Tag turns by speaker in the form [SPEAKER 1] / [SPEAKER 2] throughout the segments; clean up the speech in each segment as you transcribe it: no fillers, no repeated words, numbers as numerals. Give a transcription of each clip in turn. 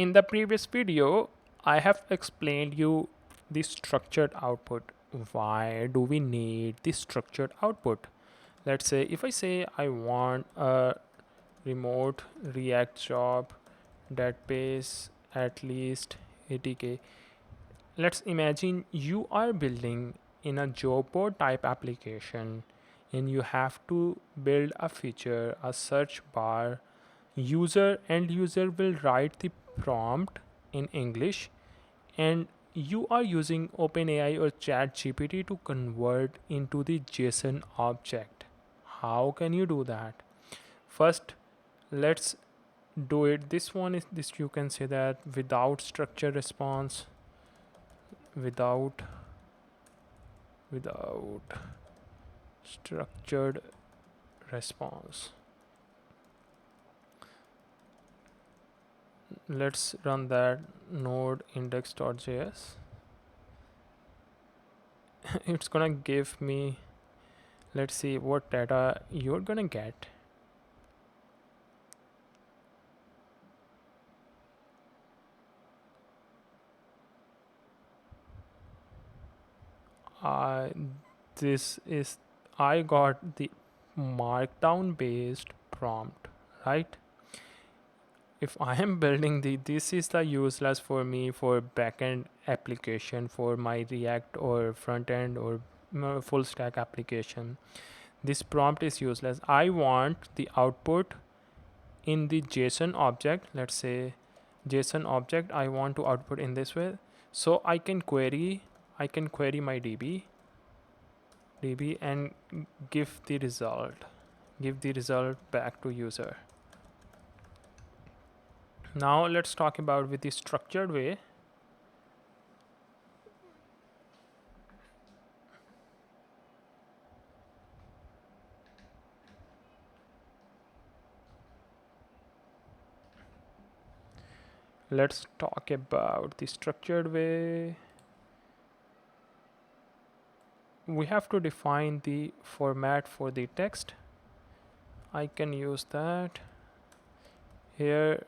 [SPEAKER 1] In the previous video, I have explained you the structured output. Why do we need the structured output? Let's say if I say I want a remote React job that pays at least 80K. Let's imagine you are building in a job board type application and you have to build a feature, a search bar. User will write the prompt in English, and you are using OpenAI or ChatGPT to convert into the JSON object. How can you do that? First, let's do it. This one is this, you can say that without structure response, without without structured response. Let's run that node index.js. It's gonna give me, let's see what data you're gonna get. I this is I got the markdown based prompt, right? If I am building this is the useless for me for backend application for my React or front end or full stack application. This prompt is useless. I want the output in the JSON object. Let's say JSON object I want to output in this way. So I can query my DB and give the result back to user. Now let's talk about with the structured way. Let's talk about the structured way. We have to define the format for the text. I can use that here.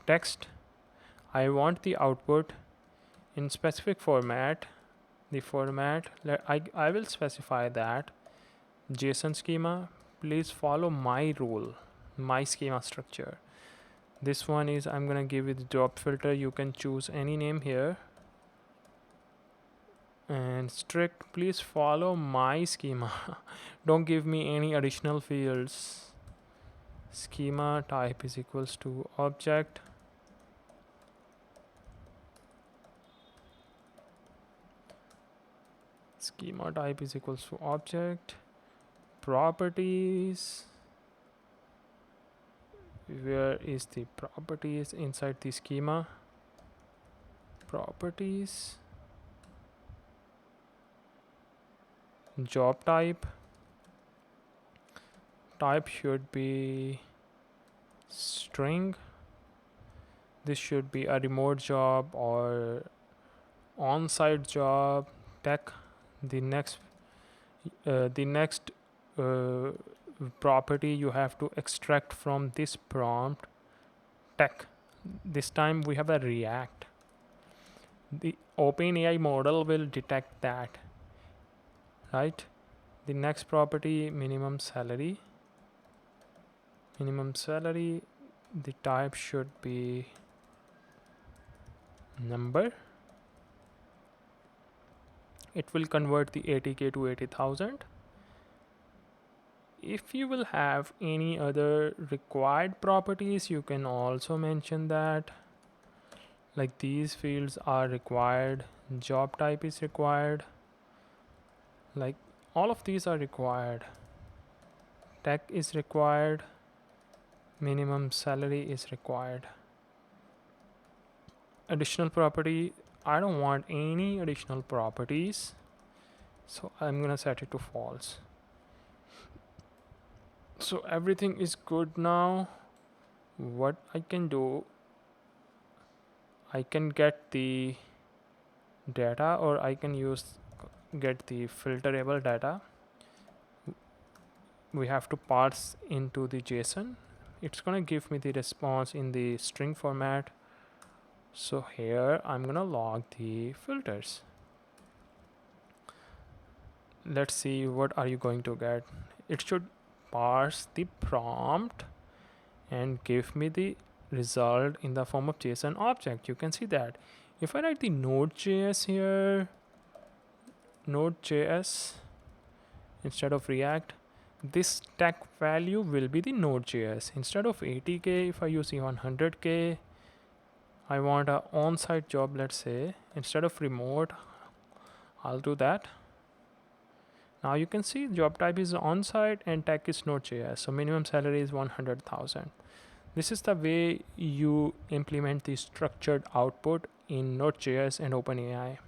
[SPEAKER 1] Text, I want the output in specific format. The format, I will specify that JSON schema. Please follow my rule, my schema structure. This one is I'm gonna give it drop filter. You can choose any name here. And strict, please follow my schema. Don't give me any additional fields. Schema type is equals to object. Schema type is equals to object. Properties. Where is the properties inside the schema? Properties. Job type. Type should be string. This should be a remote job or on-site job. Tech. The next property you have to extract from this prompt. Tech. This time we have a React. The OpenAI model will detect that, right? The next property, minimum salary. The type should be number. It will convert the 80K to 80,000. If you will have any other required properties, you can also mention that. Like these fields are required, job type is required, like all of these are required. Tech is required, minimum salary is required. Additional property, I don't want any additional properties, so I'm gonna set it to false. So everything is good now. What I can do, I can get the data, or I can get the filterable data. We have to parse into the JSON. it's gonna give me the response in the string format. So here I'm gonna log the filters. Let's see what are you going to get. It should parse the prompt and give me the result in the form of JSON object. You can see that if I write the Node.js here, Node.js instead of React, this tag value will be the Node.js. Instead of 80k, if I use the 100k, I want a on-site job, let's say. Instead of remote, I'll do that. Now you can see job type is on-site and tag is Node.js. So minimum salary is 100,000. This is the way you implement the structured output in Node.js and OpenAI.